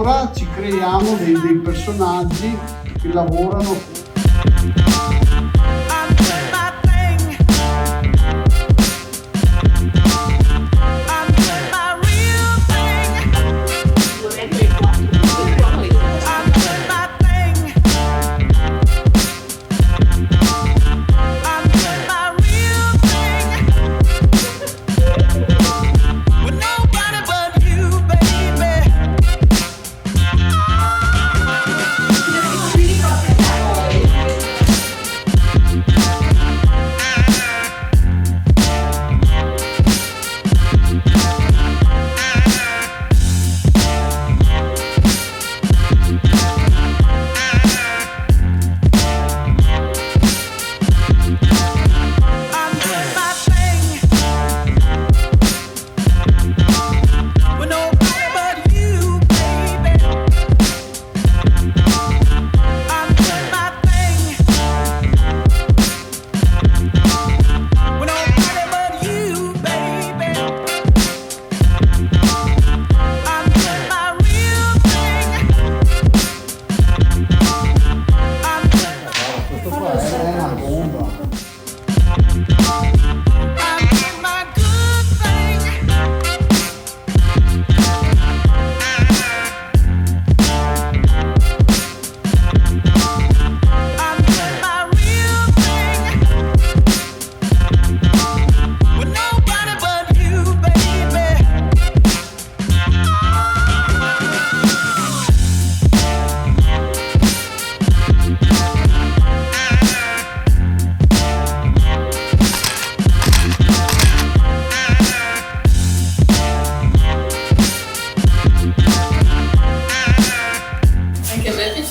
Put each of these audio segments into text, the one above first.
sopra ci creiamo dei personaggi che lavorano.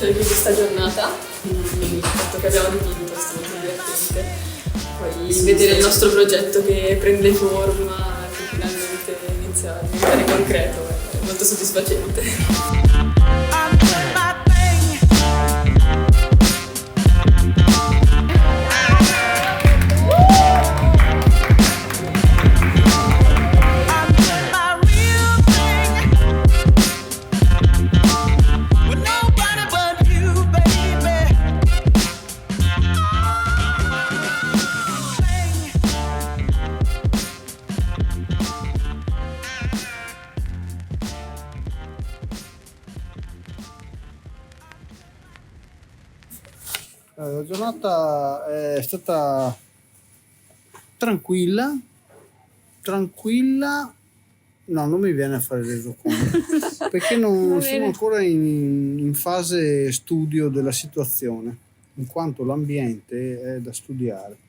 Di questa giornata, quindi il fatto che abbiamo dipinto è stato molto divertente. Poi vedere il nostro progetto che prende forma, che finalmente inizia a diventare concreto, è molto soddisfacente. La giornata è stata tranquilla, no, non mi viene a fare resoconto, perché non sono ancora in fase studio della situazione, in quanto l'ambiente è da studiare.